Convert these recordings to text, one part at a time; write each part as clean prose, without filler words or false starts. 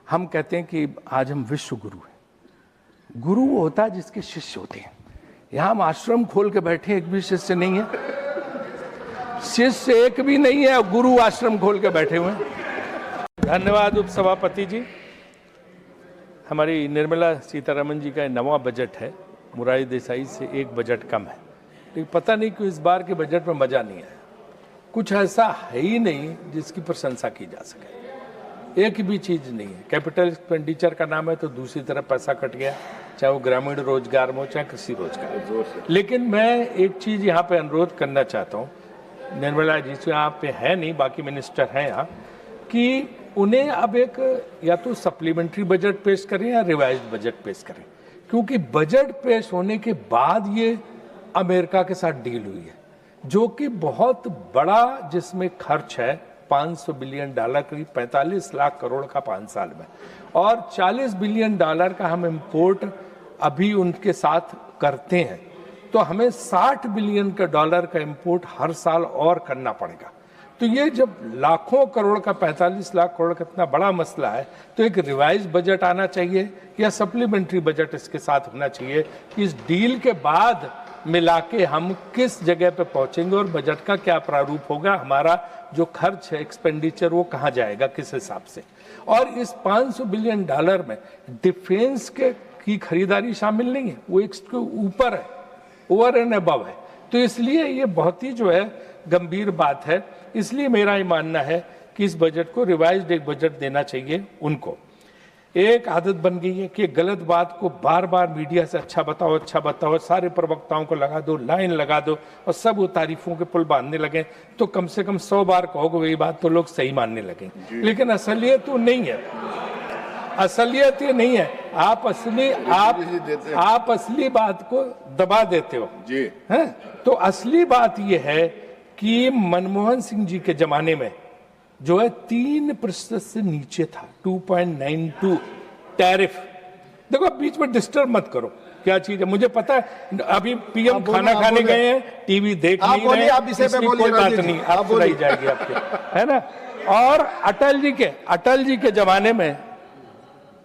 हम कहते हैं कि आज हम विश्व गुरु हैं। गुरु वो होता है जिसके शिष्य होते हैं। यहाँ हम आश्रम खोल के बैठे, एक भी शिष्य नहीं है, शिष्य एक भी नहीं है, गुरु आश्रम खोल के बैठे हुए हैं। धन्यवाद उपसभापति जी। हमारी निर्मला सीतारमण जी का नवा बजट है, मोरारजी देसाई से एक बजट कम है, लेकिन पता नहीं क्यों इस बार के बजट में मजा नहीं है। कुछ ऐसा है ही नहीं जिसकी प्रशंसा की जा सके, एक भी चीज नहीं है। कैपिटल एक्सपेंडिचर का नाम है तो दूसरी तरफ पैसा कट गया, चाहे वो ग्रामीण रोजगार में हो चाहे कृषि रोजगार। लेकिन मैं एक चीज यहाँ पे अनुरोध करना चाहता हूँ, निर्मला जी से यहाँ पे है नहीं, बाकी मिनिस्टर हैं यहाँ, कि उन्हें अब एक या तो सप्लीमेंट्री बजट पेश करें या रिवाइज्ड बजट पेश करें, क्योंकि बजट पेश होने के बाद ये अमेरिका के साथ डील हुई है, जो कि बहुत बड़ा जिसमें खर्च है, $500 बिलियन, करीब 45 लाख करोड़ का 5 साल में, और $40 बिलियन का हम इंपोर्ट अभी उनके साथ करते हैं, तो हमें $60 बिलियन का इंपोर्ट हर साल और करना पड़ेगा। तो ये जब लाखों करोड़ का 45 लाख करोड़ का इतना बड़ा मसला है, तो एक रिवाइज बजट आना चाहिए या सप्लीमेंट्री बजट इसके साथ होना चाहिए कि इस डील के बाद मिला के हम किस जगह पे पहुंचेंगे और बजट का क्या प्रारूप होगा, हमारा जो खर्च है एक्सपेंडिचर वो कहाँ जाएगा, किस हिसाब से। और इस $500 बिलियन में डिफेंस के की खरीदारी शामिल नहीं है, वो इसके ऊपर है, ओवर एंड अबव है। तो इसलिए ये बहुत ही जो है गंभीर बात है। इसलिए मेरा ये मानना है कि इस बजट को रिवाइज्ड एक बजट देना चाहिए उनको। एक आदत बन गई है कि गलत बात को बार बार मीडिया से अच्छा बताओ, सारे प्रवक्ताओं को लगा दो, लाइन लगा दो और सब वो तारीफों के पुल बांधने लगे, तो कम से कम 100 बार कहोगे वही बात तो लोग सही मानने लगे। लेकिन असलियत वो नहीं है, असलियत ये नहीं है। आप असली बात को दबा देते हो जी, हैं? तो असली बात ये है कि मनमोहन सिंह जी के जमाने में जो है 3% से नीचे था, 2.92 टैरिफ। देखो बीच में डिस्टर्ब मत करो, क्या चीज है मुझे पता है। अभी पीएम खाना खाने गए हैं, टीवी देख नहीं रहे, कोई बात नहीं, आप सुनाई जाएगी आपके, है ना। और अटल जी के जमाने में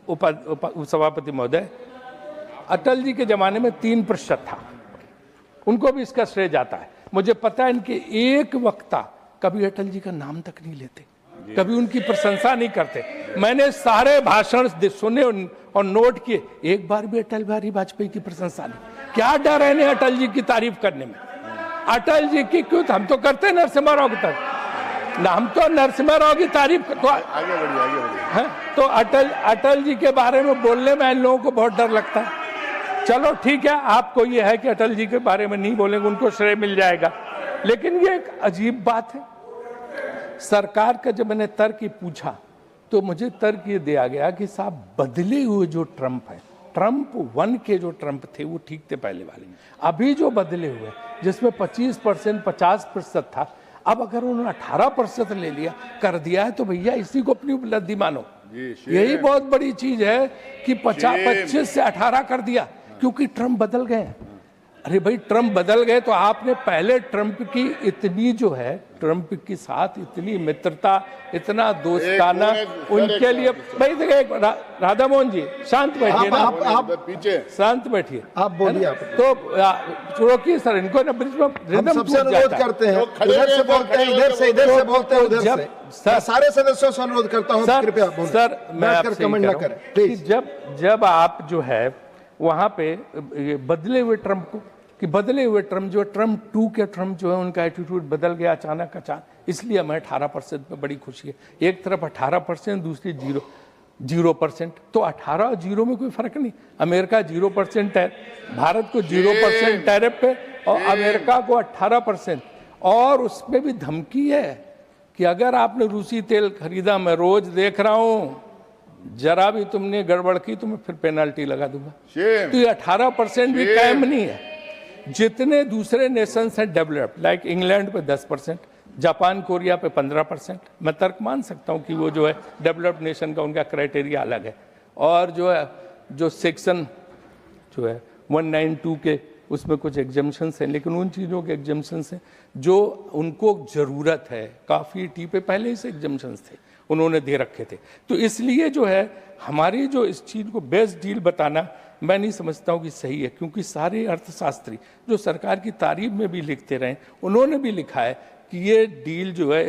उपसभापति महोदय, अटल जी के जमाने में 3% था, उनको भी इसका श्रेय जाता है। मुझे पता है इनके एक वक्ता कभी अटल जी का नाम तक नहीं लेते, कभी उनकी प्रशंसा नहीं करते। मैंने सारे भाषण सुने और नोट किए, एक बार भी अटल बिहारी वाजपेयी की प्रशंसा नहीं। क्या डर है इन्हें अटल जी की तारीफ करने में? अटल जी की क्यों, हम तो करते हैं नरसिम्हा राव की तारीफ, हम तो नरसिम्हा राव की तारीफ तो आगे बढ़िए। तो अटल जी के बारे में बोलने में इन लोगों को बहुत डर लगता है। चलो ठीक है, आपको ये है कि अटल जी के बारे में नहीं बोलेंगे, उनको श्रेय मिल जाएगा, लेकिन ये एक अजीब बात है। सरकार का जब मैंने तर्क पूछा तो मुझे तर्क ये दिया गया कि साहब बदले हुए जो ट्रंप है, ट्रंप 1 के जो ट्रंप थे वो ठीक थे पहले वाले, अभी जो बदले हुए जिसमें 25% 50% था, अब अगर उन्होंने 18% ले लिया कर दिया है तो भैया इसी को अपनी उपलब्धि मानो। यही बहुत बड़ी चीज है कि 25 से 18 कर दिया, क्योंकि ट्रंप बदल गए। अरे भाई ट्रंप बदल गए तो आपने पहले ट्रंप की इतनी जो है, ट्रंप के साथ इतनी मित्रता, इतना दोस्ताना उनके लिए। भाई देखिए राधा मोहन जी शांत बैठिए ना, आप पीछे शांत बैठिए, आप बोलिए। तो रोकिए सर, इनको ना ब्रिज में रिदम सबसे अनुरोध करते हैं, उधर से बोलते हैं, इधर से बोलते हैं, उधर से। सारे सदस्यों से अनुरोध करता हूं कृपया सर, मैं आपसे कमेंट ना करें प्लीज। जब आप जो है वहां पे बदले हुए ट्रंप को, कि बदले हुए ट्रंप जो ट्रंप 2 के ट्रंप जो है उनका एटीट्यूड बदल गया अचानक, इसलिए हमें 18% में बड़ी खुशी है। एक तरफ 18%, दूसरी 0%। तो 18 और 0 में कोई फर्क नहीं। अमेरिका 0% है, भारत को 0% टैरिफ पे, और अमेरिका को 18%। और उसमें भी धमकी है कि अगर आपने रूसी तेल खरीदा, मैं रोज देख रहा हूं, जरा भी तुमने गड़बड़ की तो मैं फिर पेनल्टी लगा दूंगा। तो ये 18% भी कायम नहीं है। जितने दूसरे नेशंस हैं डेवलप्ड, लाइक इंग्लैंड पे 10%, जापान कोरिया पे 15%, मैं तर्क मान सकता हूँ कि वो जो है डेवलप्ड नेशन का उनका क्राइटेरिया अलग है। और जो है जो सेक्शन जो है 192 के उसमें कुछ एग्जम्पशंस हैं, लेकिन उन चीज़ों के एग्जम्पशंस हैं जो उनको ज़रूरत है। काफ़ी टी पे पहले ही से एग्जम्पशंस थे, उन्होंने दे रखे थे। तो इसलिए जो है हमारी जो इस चीज़ को बेस्ट डील बताना मैं नहीं समझता हूँ कि सही है, क्योंकि सारे अर्थशास्त्री जो सरकार की तारीफ में भी लिखते रहे, उन्होंने भी लिखा है कि ये डील जो है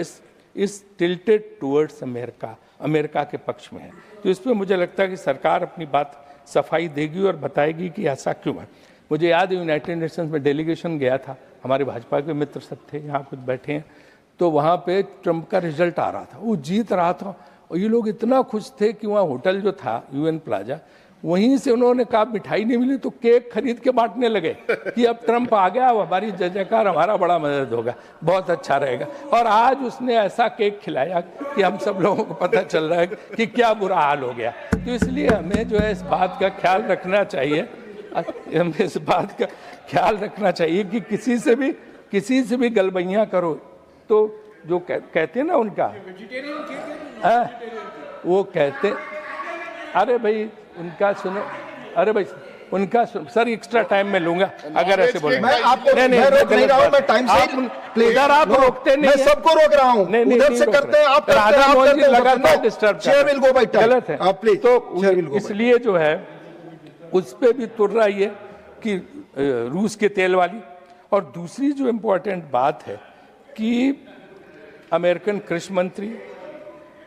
इस टिल्टेड टुवर्ड्स अमेरिका के पक्ष में है। तो इस पर मुझे लगता है कि सरकार अपनी बात सफाई देगी और बताएगी कि ऐसा क्यों है। मुझे याद है यूनाइटेड नेशंस में डेलीगेशन गया था, हमारे भाजपा के मित्र सब थे, यहाँ कुछ बैठे हैं, तो वहाँ पे ट्रंप का रिजल्ट आ रहा था, वो जीत रहा था और ये लोग इतना खुश थे कि वहाँ होटल जो था यूएन प्लाजा, वहीं से उन्होंने कहा मिठाई नहीं मिली तो केक खरीद के बांटने लगे कि अब ट्रंप आ गया, अब हमारी जय जयकार, हमारा बड़ा मदद होगा, बहुत अच्छा रहेगा। और आज उसने ऐसा केक खिलाया कि हम सब लोगों को पता चल रहा है कि क्या बुरा हाल हो गया। तो इसलिए हमें जो है इस बात का ख्याल रखना चाहिए, हमें इस बात का ख्याल रखना चाहिए कि किसी से भी गलबैयाँ करो तो जो कहते हैं ना उनका, वो कहते, अरे भाई उनका सुनो, अरे भाई उनका सर एक्स्ट्रा टाइम में लूंगा अगर ऐसे बोले। मैं आपको नहीं रोक नहीं रहा हूं, मैं टाइम से इधर आप रोकते नहीं, मैं सबको रोक रहा हूं, उधर से करते हैं आप, राधा मोहन जी लगातार disturb chair will go by time, गलत है आप प्लीज। तो इसलिए जो है उस पे भी तुर रहा है कि रूस के तेल वाली। और दूसरी जो इम्पोर्टेंट बात है कि अमेरिकन कृषि मंत्री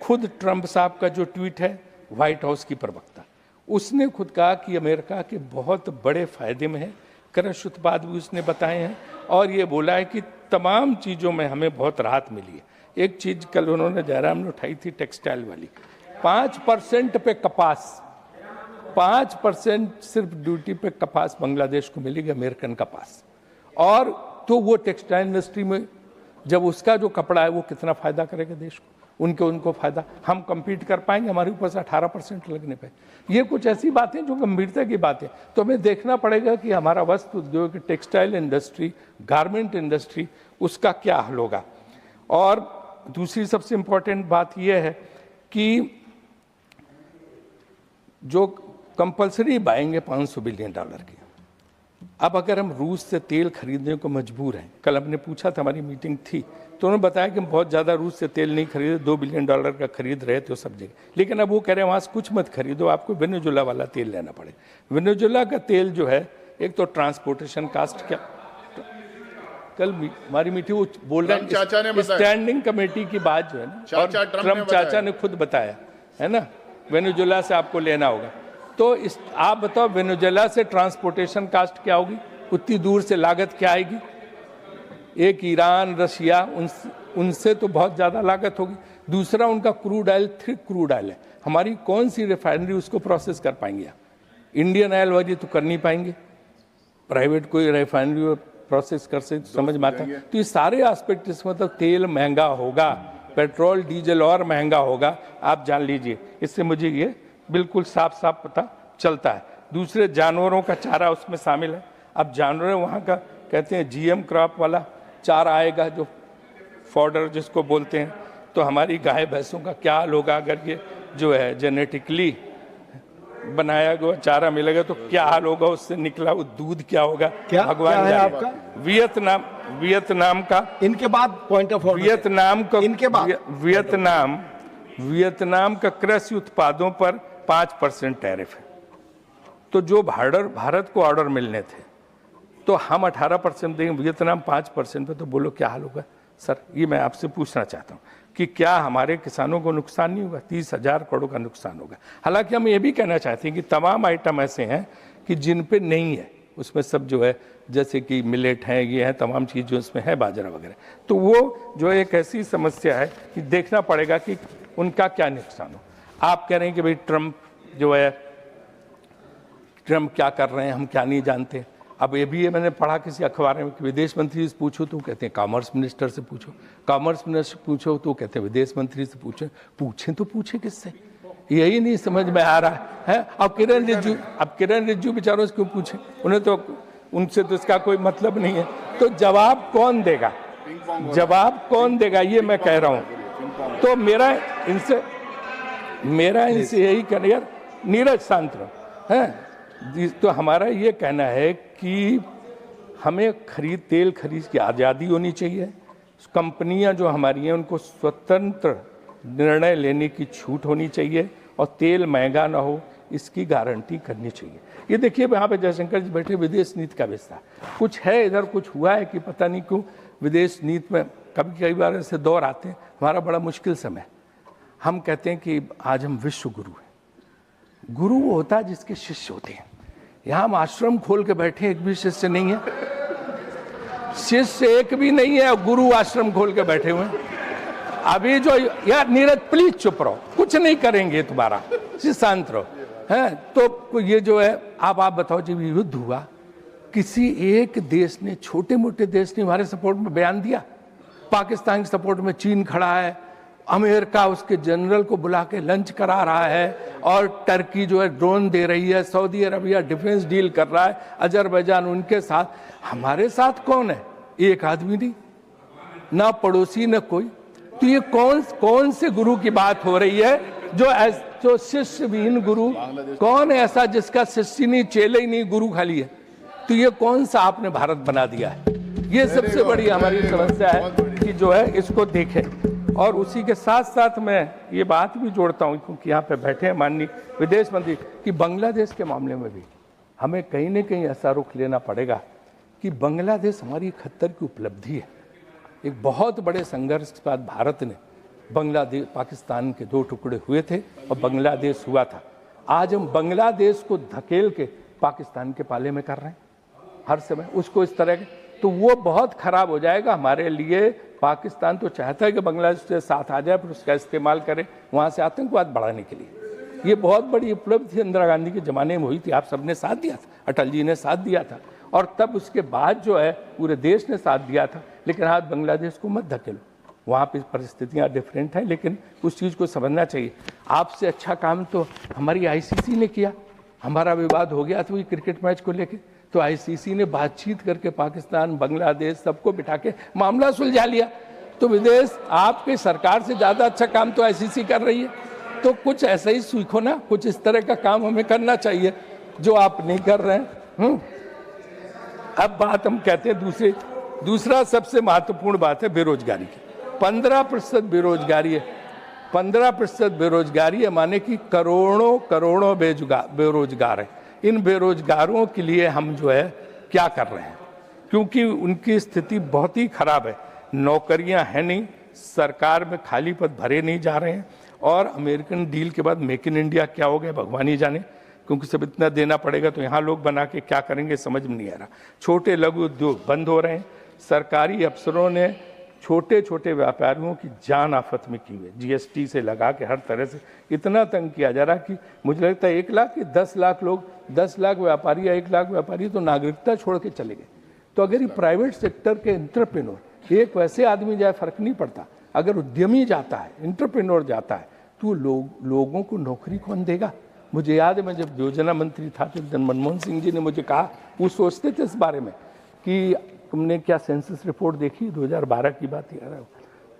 खुद ट्रंप साहब का जो ट्वीट है, व्हाइट हाउस की प्रवक्ता, उसने खुद कहा कि अमेरिका के बहुत बड़े फायदे में है, कृषि उत्पाद भी उसने बताए हैं और ये बोला है कि तमाम चीज़ों में हमें बहुत राहत मिली है। एक चीज़ कल उन्होंने जयराम ने उठाई थी, टेक्सटाइल वाली, 5% पे कपास, 5% सिर्फ ड्यूटी पे कपास बांग्लादेश को मिलेगी, अमेरिकन कपास। और तो वो टेक्सटाइल इंडस्ट्री में जब उसका जो कपड़ा है वो कितना फ़ायदा करेगा देश को, उनको फ़ायदा, हम compete कर पाएंगे हमारे ऊपर से 18% लगने पे। ये कुछ ऐसी बातें जो गंभीरता की बातें, तो हमें देखना पड़ेगा कि हमारा वस्त्र उद्योग, टेक्सटाइल इंडस्ट्री, गारमेंट इंडस्ट्री, उसका क्या हल होगा। और दूसरी सबसे इम्पोर्टेंट बात यह है कि जो कंपल्सरी बाएंगे $500 बिलियन की, अब अगर हम रूस से तेल खरीदने को मजबूर हैं, कल हमने पूछा था, हमारी मीटिंग थी, तो उन्होंने बताया कि हम बहुत ज़्यादा रूस से तेल नहीं खरीदे, $2 बिलियन का खरीद रहे थे सब जगह, लेकिन अब वो कह रहे हैं वहाँ से कुछ मत खरीदो, आपको वेनेजुएला वाला तेल लेना पड़े। वेनेजुएला का तेल जो है, एक तो ट्रांसपोर्टेशन कास्ट, क्या कल हमारी मीटिंग वो बोल रहे हैं स्टैंडिंग कमेटी की बात जो है ना, और ट्रम्प चाचा ने खुद बताया है ना, वेनेजुएला से आपको लेना होगा। तो आप बताओ वेनेजुएला से ट्रांसपोर्टेशन कास्ट क्या होगी, उतनी दूर से लागत क्या आएगी। एक ईरान, रशिया, उनसे तो बहुत ज़्यादा लागत होगी। दूसरा उनका crude oil, thick crude oil है, हमारी कौन सी रिफाइनरी उसको प्रोसेस कर पाएंगे। इंडियन ऑयल वाली तो कर नहीं पाएंगे, प्राइवेट कोई रिफाइनरी प्रोसेस कर से समझ में आता है। तो ये सारे एस्पेक्ट, इसमें मतलब तेल महंगा होगा, पेट्रोल डीजल और महंगा होगा, आप जान लीजिए। इससे मुझे ये बिल्कुल साफ साफ पता चलता है। दूसरे जानवरों का चारा उसमें शामिल है। अब जानवर वहाँ का कहते हैं जीएम क्रॉप वाला चारा आएगा, जो फॉडर जिसको बोलते हैं, तो हमारी गाय भैंसों का क्या हाल होगा अगर ये जो है जेनेटिकली बनाया गया चारा मिलेगा, तो क्या हाल होगा, उससे निकला वो दूध क्या होगा, भगवान जाने। आपका वियतनाम का इनके बाद पॉइंट ऑफ ऑर्डर, वियतनाम का इनके बाद वियतनाम का कृषि उत्पादों पर 5% टैरिफ है। तो जो भारत को ऑर्डर मिलने थे तो हम 18% देंगे, वियतनाम 5% पे, तो बोलो क्या हाल होगा। सर ये मैं आपसे पूछना चाहता हूँ कि क्या हमारे किसानों को नुकसान नहीं होगा, 30,000 करोड़ का नुकसान होगा। हालांकि हम ये भी कहना चाहते हैं कि तमाम आइटम ऐसे हैं कि जिन पे नहीं है, उसमें सब जो है जैसे कि मिलेट है, ये है, तमाम चीज़ जो इसमें है, बाजरा वगैरह, तो वो जो एक ऐसी समस्या है कि देखना पड़ेगा कि उनका क्या नुकसान हो। आप कह रहे हैं कि भाई ट्रंप जो है, ट्रंप क्या कर रहे हैं हम क्या नहीं जानते। अब ये भी मैंने पढ़ा किसी अखबार में कि विदेश मंत्री से पूछो तो कहते हैं कॉमर्स मिनिस्टर से पूछो, कॉमर्स मिनिस्टर पूछो तो कहते हैं विदेश मंत्री से पूछें तो पूछे किससे, यही नहीं समझ में आ रहा है। अब किरण रिज्जू बेचारों से क्यों पूछे, उन्हें तो उनसे तो इसका कोई मतलब नहीं है। तो जवाब कौन देगा, ये मैं कह रहा हूँ। तो मेरा इनसे यही कहना, यार नीरज शांत रहो है। तो हमारा ये कहना है कि हमें तेल खरीद की आज़ादी होनी चाहिए। कंपनियां जो हमारी हैं उनको स्वतंत्र निर्णय लेने की छूट होनी चाहिए और तेल महंगा ना हो, इसकी गारंटी करनी चाहिए। ये देखिए यहाँ पे जयशंकर जी बैठे, विदेश नीति का विस्तार कुछ है, इधर कुछ हुआ है कि पता नहीं क्यों विदेश नीति में कई बार ऐसे दौर आते हैं। हमारा बड़ा मुश्किल समय, हम कहते हैं कि आज हम विश्व गुरु हैं। गुरु वो होता है जिसके शिष्य होते हैं। यहाँ हम आश्रम खोल के बैठे, एक भी शिष्य नहीं है, शिष्य एक भी नहीं है, गुरु आश्रम खोल के बैठे हुए हैं। अभी जो यार नीरज प्लीज चुप रहो, कुछ नहीं करेंगे तुम्हारा, शांत रहो है। तो ये जो है आप बताओ, जब युद्ध हुआ किसी एक देश ने, छोटे मोटे देश ने हमारे सपोर्ट में बयान दिया? पाकिस्तान के सपोर्ट में चीन खड़ा है, अमेरिका उसके जनरल को बुला के लंच करा रहा है, और टर्की जो है ड्रोन दे रही है, सऊदी अरबिया डिफेंस डील कर रहा है, अजरबैजान उनके साथ। हमारे साथ कौन है? एक आदमी नहीं, ना पड़ोसी ना कोई। तो ये कौन से गुरु की बात हो रही है? जो शिष्य विहीन गुरु कौन है ऐसा जिसका शिष्य नहीं, चेले ही नहीं, गुरु खाली है? तो ये कौन सा आपने भारत बना दिया है? ये सबसे बड़ी हमारी समस्या है कि जो है इसको देखें। और उसी के साथ साथ मैं ये बात भी जोड़ता हूँ, क्योंकि यहाँ पे बैठे हैं माननीय विदेश मंत्री, कि बांग्लादेश के मामले में भी हमें कहीं न कहीं ऐसा रुख लेना पड़ेगा कि बांग्लादेश हमारी 71 की उपलब्धि है। एक बहुत बड़े संघर्ष के बाद भारत ने बांग्लादेश, पाकिस्तान के 2 टुकड़े हुए थे और बांग्लादेश हुआ था। आज हम बांग्लादेश को धकेल के पाकिस्तान के पाले में कर रहे हैं हर समय उसको इस तरह के, तो वो बहुत खराब हो जाएगा हमारे लिए। पाकिस्तान तो चाहता है कि बांग्लादेश से साथ आ जाए, पर उसका इस्तेमाल करे वहाँ से आतंकवाद बढ़ाने के लिए। ये बहुत बड़ी उपलब्धि इंदिरा गांधी के ज़माने में हुई थी, आप सबने साथ दिया था, अटल जी ने साथ दिया था, और तब उसके बाद जो है पूरे देश ने साथ दिया था। लेकिन आज बांग्लादेश को मत धकेलो, वहाँ पे परिस्थितियाँ डिफरेंट हैं, लेकिन उस चीज़ को समझना चाहिए। आपसे अच्छा काम तो हमारी आईसीसी ने किया। हमारा विवाद हो गया था क्रिकेट मैच को लेके, तो आईसीसी ने बातचीत करके पाकिस्तान, बांग्लादेश सबको बिठा के मामला सुलझा लिया। तो विदेश आपकी सरकार से ज़्यादा अच्छा काम तो आईसीसी कर रही है। तो कुछ ऐसा ही सीखो ना, कुछ इस तरह का काम हमें करना चाहिए जो आप नहीं कर रहे हैं। अब बात हम कहते हैं दूसरा सबसे महत्वपूर्ण बात है बेरोजगारी की। 15% बेरोजगारी है, 15% बेरोजगारी है, माने कि करोड़ों बेरोजगार है। इन बेरोजगारों के लिए हम जो है क्या कर रहे हैं, क्योंकि उनकी स्थिति बहुत ही खराब है। नौकरियां हैं नहीं, सरकार में खाली पद भरे नहीं जा रहे हैं, और अमेरिकन डील के बाद मेक इन इंडिया क्या हो गया भगवान ही जाने, क्योंकि सब इतना देना पड़ेगा तो यहाँ लोग बना के क्या करेंगे समझ में नहीं आ रहा। छोटे लघु उद्योग बंद हो रहे हैं। सरकारी अफसरों ने छोटे छोटे व्यापारियों की जान आफत में की है, जीएसटी से लगा के हर तरह से इतना तंग किया जा रहा कि मुझे लगता है 1 लाख कि 10 लाख लोग, 10 लाख व्यापारी या 1 लाख व्यापारी तो नागरिकता छोड़ के चले गए। तो अगर ये प्राइवेट सेक्टर के एंटरप्रेन्योर, एक वैसे आदमी जाए फर्क नहीं पड़ता, अगर उद्यमी जाता है, एंटरप्रेन्योर जाता है, तो लोगों को नौकरी कौन देगा? मुझे याद है मैं जब योजना मंत्री था तो मनमोहन सिंह जी ने मुझे कहा, वो सोचते थे इस बारे में कि तुमने क्या सेंसस रिपोर्ट देखी 2012 की बात याद है?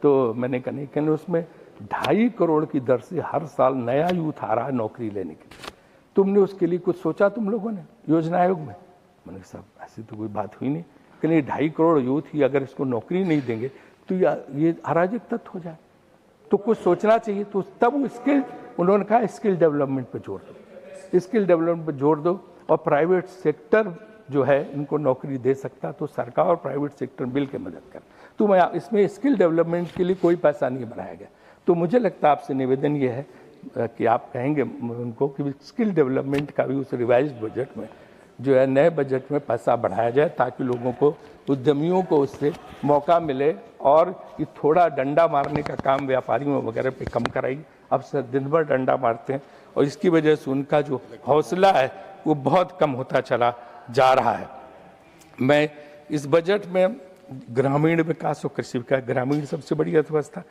तो मैंने कहा नहीं, कहने उसमें 2.5 करोड़ की दर से हर साल नया यूथ आ रहा है नौकरी लेने के लिए। तुमने उसके लिए कुछ सोचा तुम लोगों ने योजना आयोग में? मैंने सब ऐसी तो कोई बात हुई नहीं। कहने 2.5 करोड़ यूथ ही अगर इसको नौकरी नहीं देंगे तो ये अराजक तत्व हो जाए, तो कुछ सोचना चाहिए। तो तब स्किल, उन्होंने कहा स्किल डेवलपमेंट पर जोर दो, स्किल डेवलपमेंट पर जोर दो, और प्राइवेट सेक्टर जो है इनको नौकरी दे सकता, तो सरकार और प्राइवेट सेक्टर मिल के मदद कर। तो मैं इसमें स्किल डेवलपमेंट के लिए कोई पैसा नहीं बढ़ाया गया। तो मुझे लगता है आपसे निवेदन ये है कि आप कहेंगे उनको कि स्किल डेवलपमेंट का भी उस रिवाइज्ड बजट में जो है, नए बजट में पैसा बढ़ाया जाए, ताकि लोगों को, उद्यमियों को उससे मौका मिले, और ये थोड़ा डंडा मारने का काम व्यापारियों वगैरह पे कम कराइए। अब सर दिन भर डंडा मारते हैं, और इसकी वजह से उनका जो हौसला है वो बहुत कम होता चला जा रहा है। मैं इस बजट में ग्रामीण विकास और कृषि विकास, ग्रामीण सबसे बड़ी अर्थव्यवस्था,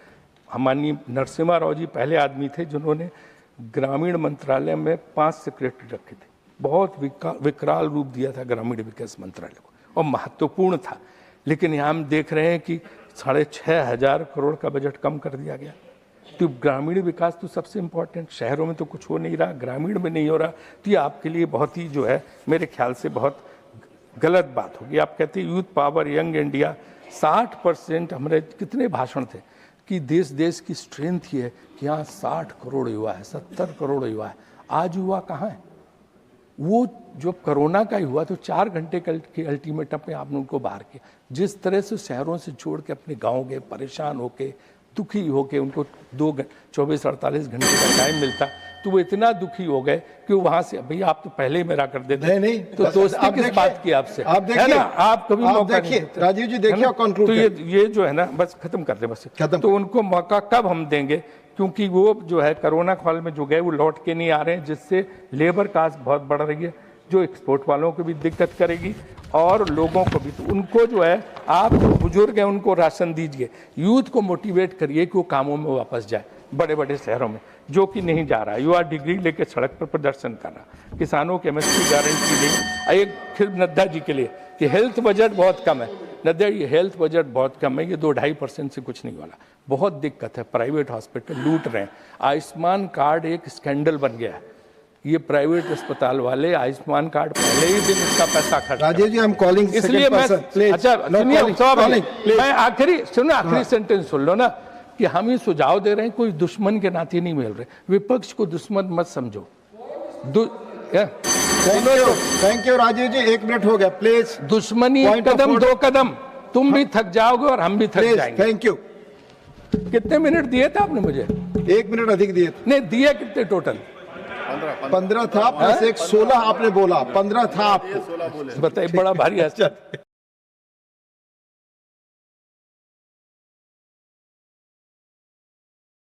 हमारी नरसिम्हा राव जी पहले आदमी थे जिन्होंने ग्रामीण मंत्रालय में 5 सेक्रेटरी रखे थे। बहुत विकराल रूप दिया था ग्रामीण विकास मंत्रालय को, और महत्वपूर्ण था। लेकिन यहाँ हम देख रहे हैं कि 6,500 करोड़ का बजट कम कर दिया गया। तो ग्रामीण विकास तो सबसे इम्पोर्टेंट, शहरों में तो कुछ हो नहीं रहा, ग्रामीण में नहीं हो रहा, तो ये आपके लिए बहुत ही जो है मेरे ख्याल से बहुत गलत बात होगी। आप कहते हैं यूथ पावर, यंग इंडिया, 60% हमारे कितने भाषण थे, कि देश देश की स्ट्रेंथ ये है कि यहाँ 60 करोड़ युवा है, 70 करोड़ युवा है। आज युवा कहाँ है? वो जो कोरोना का ही हुआ तो 4 घंटे के अल्टीमेटम में आपने उनको बाहर किया। जिस तरह से शहरों से छोड़ के अपने गाँव गए, परेशान होके, दुखी होके, उनको 24-48 घंटे का टाइम मिलता, तो वो इतना दुखी हो गए कि वहां से, भैया आप तो पहले ही मेरा कर देते। नहीं, तो दोस्ती किस बात की आपसे? आप देखिए ना, आप कभी मौका नहीं देते। राजीव जी देखिए, तो ये जो है ना, बस खत्म कर दे बस। तो उनको मौका कब हम देंगे? क्योंकि वो जो है कोरोना काल में जो गए वो लौट के नहीं आ रहे हैं, जिससे लेबर कास्ट बहुत बढ़ रही है, जो एक्सपोर्ट वालों को भी दिक्कत करेगी और लोगों को भी। तो उनको जो है, आप जो बुजुर्ग हैं उनको राशन दीजिए, यूथ को मोटिवेट करिए कि वो कामों में वापस जाए बड़े बड़े शहरों में, जो कि नहीं जा रहा है। युवा डिग्री लेके सड़क पर प्रदर्शन कर रहा, किसानों के एमएसपी गारंटी नहीं। एक फिर नड्डा जी के लिए कि हेल्थ बजट बहुत कम है। नड्डा, ये हेल्थ बजट बहुत कम है, ये 2-2.5% से कुछ नहीं वाला। बहुत दिक्कत है, प्राइवेट हॉस्पिटल लूट रहे हैं। आयुष्मान कार्ड एक स्कैंडल बन गया है। ये प्राइवेट अस्पताल वाले आयुष्मान कार्ड पहले ही दिन इसका पैसा खर्च। राजीव जी, हम कॉलिंग, इसलिए मैं अच्छा सुनिए, मैं आखिरी सेंटेंस सुन लो ना, कि हम ही सुझाव दे रहे हैं, कोई दुश्मन के नाते नहीं मिल रहे। विपक्ष को दुश्मन मत समझो। Thank you Rajiv ji, 1 minute हो गया, प्लीज। दुश्मनी 1 कदम 2 कदम, तुम भी थक जाओगे और हम भी थक जाएंगे। Thank you. कितने मिनट दिए थे आपने मुझे? 1 मिनट अधिक दिए थे। नहीं, दिए कितने टोटल? 15 था, प्लस एक 16 आपने बोला, 15 था आपको। बताइए, बड़ा भारी आश्चर्य।